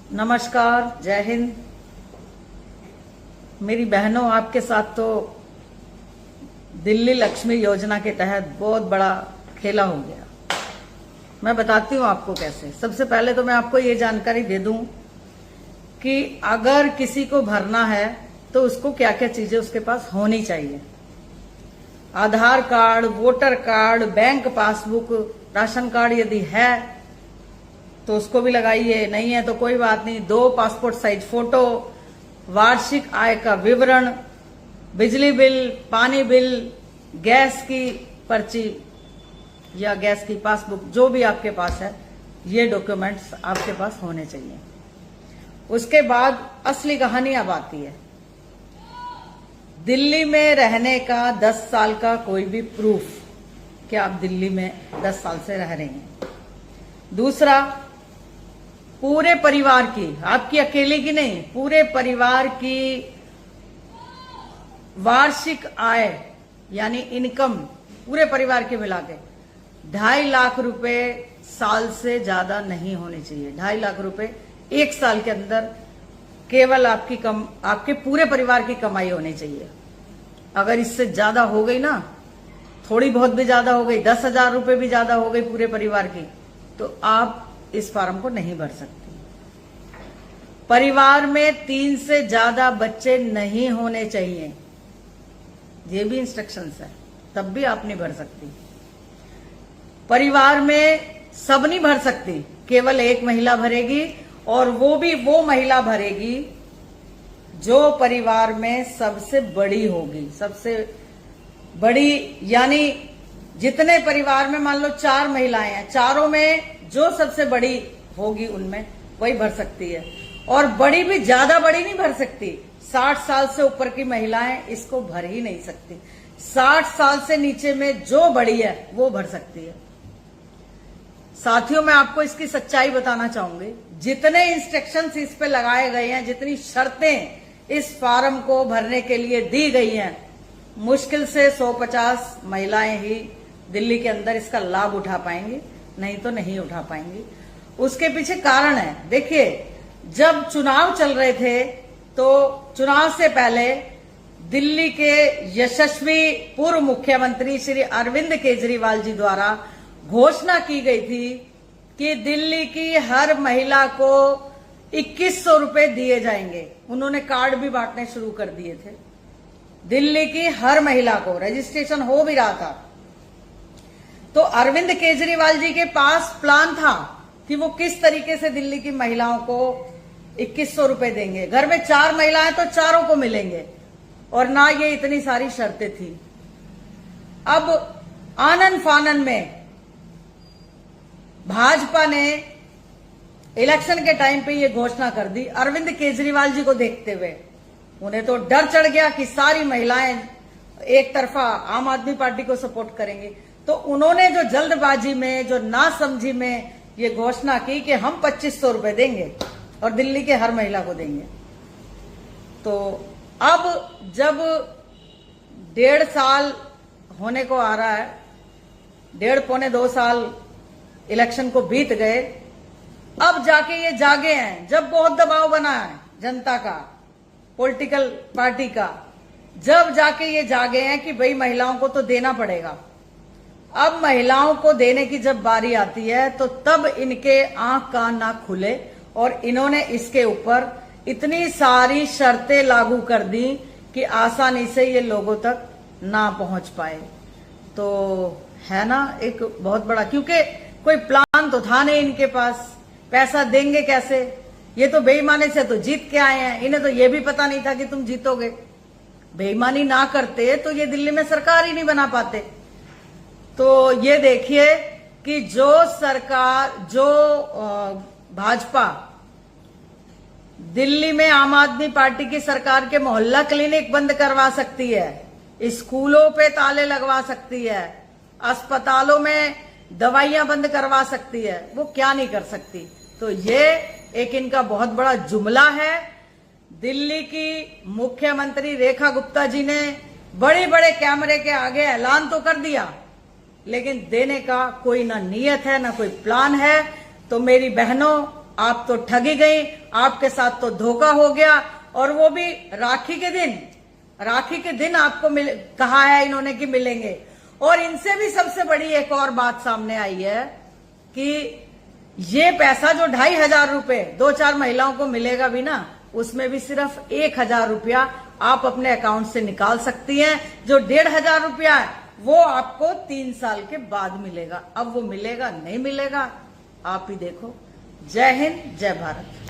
नमस्कार, जय हिंद। मेरी बहनों, आपके साथ तो दिल्ली लक्ष्मी योजना के तहत बहुत बड़ा खेला हो गया। मैं बताती हूँ आपको कैसे। सबसे पहले तो मैं आपको ये जानकारी दे दूं कि अगर किसी को भरना है तो उसको क्या क्या चीजें उसके पास होनी चाहिए। Aadhaar card, voter card, bank passbook, ration card यदि है तो उसको भी लगाइए, नहीं है तो कोई बात नहीं। 2 पासपोर्ट साइज फोटो, वार्षिक आय का विवरण, बिजली बिल, पानी बिल, गैस की पर्ची या गैस की पासबुक, जो भी आपके पास है, ये डॉक्यूमेंट्स आपके पास होने चाहिए। उसके बाद असली कहानी अब आती है। दिल्ली में रहने का 10 साल का कोई भी प्रूफ कि आप दिल्ली में 10 साल से रह रहे हैं। दूसरा, पूरे परिवार की, आपकी अकेले की नहीं, पूरे परिवार की वार्षिक आय यानी इनकम पूरे परिवार के मिला के 2.5 लाख रुपए साल से ज्यादा नहीं होनी चाहिए। 2.5 लाख रुपए 1 साल के अंदर केवल आपके पूरे परिवार की कमाई होनी चाहिए। अगर इससे ज्यादा हो गई ना, थोड़ी बहुत भी ज्यादा हो गई, 10,000 रुपए भी ज्यादा हो गई पूरे परिवार की, तो आप इस फॉर्म को नहीं भर सकते। परिवार में 3 से ज्यादा बच्चे नहीं होने चाहिए, ये भी इंस्ट्रक्शंस है, तब भी आप नहीं भर सकती। परिवार में सब नहीं भर सकती, केवल एक महिला भरेगी, और वो भी वो महिला भरेगी जो परिवार में सबसे बड़ी होगी। सबसे बड़ी यानी जितने परिवार में मान लो 4 महिलाएं हैं, चारों में जो सबसे बड़ी होगी उनमें वही भर सकती है। और बड़ी भी ज्यादा बड़ी नहीं भर सकती। 60 साल से ऊपर की महिलाएं इसको भर ही नहीं सकती। 60 साल से नीचे में जो बड़ी है वो भर सकती है। साथियों, मैं आपको इसकी सच्चाई बताना चाहूंगी। जितने इंस्ट्रक्शंस इस पे लगाए गए हैं, जितनी शर्तें इस फॉर्म को भरने के लिए दी गई हैं, मुश्किल से 150 महिलाएं ही दिल्ली के अंदर इसका लाभ उठा पाएंगी, नहीं तो नहीं उठा पाएंगी। उसके पीछे कारण है। देखिए, जब चुनाव चल रहे थे तो चुनाव से पहले दिल्ली के यशस्वी पूर्व मुख्यमंत्री श्री अरविंद केजरीवाल जी द्वारा घोषणा की गई थी कि दिल्ली की हर महिला को 2100 रुपए दिए जाएंगे। उन्होंने कार्ड भी बांटने शुरू कर दिए थे। दिल्ली की हर महिला को रजिस्ट्रेशन हो भी रहा था। तो अरविंद केजरीवाल जी के पास प्लान था कि वो किस तरीके से दिल्ली की महिलाओं को 2100 रुपए देंगे। घर में 4 महिलाएं तो चारों को मिलेंगे, और ना ये इतनी सारी शर्तें थी। अब आनन फानन में भाजपा ने इलेक्शन के टाइम पे ये घोषणा कर दी। अरविंद केजरीवाल जी को देखते हुए उन्हें तो डर चढ़ गया कि सारी महिलाएं एक तरफा आम आदमी पार्टी को सपोर्ट करेंगी। तो उन्होंने जो जल्दबाजी में, जो नासमझी में ये घोषणा की कि हम 2500 रुपए देंगे और दिल्ली के हर महिला को देंगे। तो अब जब 1.5 साल होने को आ रहा है, 1.5 पौने 2 साल इलेक्शन को बीत गए, अब जाके ये जागे हैं। जब बहुत दबाव बना है जनता का, पॉलिटिकल पार्टी का, जब जाके ये जागे हैं कि भाई महिलाओं को तो देना पड़ेगा। अब महिलाओं को देने की जब बारी आती है तो तब इनके आंख कान ना खुले, और इन्होंने इसके ऊपर इतनी सारी शर्तें लागू कर दी कि आसानी से ये लोगों तक ना पहुंच पाए। तो है ना एक बहुत बड़ा, क्योंकि कोई प्लान तो था नहीं इनके पास। पैसा देंगे कैसे? ये तो बेईमानी से तो जीत के आए हैं, इन्हें तो ये भी पता नहीं था कि तुम जीतोगे। बेईमानी ना करते तो ये दिल्ली में सरकार ही नहीं बना पाते। तो ये देखिए कि जो भाजपा दिल्ली में आम आदमी पार्टी की सरकार के मोहल्ला क्लिनिक बंद करवा सकती है, स्कूलों पे ताले लगवा सकती है, अस्पतालों में दवाइयां बंद करवा सकती है, वो क्या नहीं कर सकती। तो ये एक इनका बहुत बड़ा जुमला है। दिल्ली की मुख्यमंत्री रेखा गुप्ता जी ने बड़े बड़े कैमरे के आगे ऐलान तो कर दिया, लेकिन देने का कोई ना नीयत है ना कोई प्लान है। तो मेरी बहनों, आप तो ठगी गई, आपके साथ तो धोखा हो गया, और वो भी राखी के दिन। राखी के दिन आपको कहा है इन्होंने कि मिलेंगे। और इनसे भी सबसे बड़ी एक और बात सामने आई है कि ये पैसा जो 2,500 रुपए 2-4 महिलाओं को मिलेगा भी ना, उसमें भी सिर्फ 1,000 रुपया आप अपने अकाउंट से निकाल सकती हैं। जो 1,500 रुपया है वो आपको 3 साल के बाद मिलेगा। अब वो मिलेगा नहीं मिलेगा, आप ही देखो। जय हिंद, जय भारत।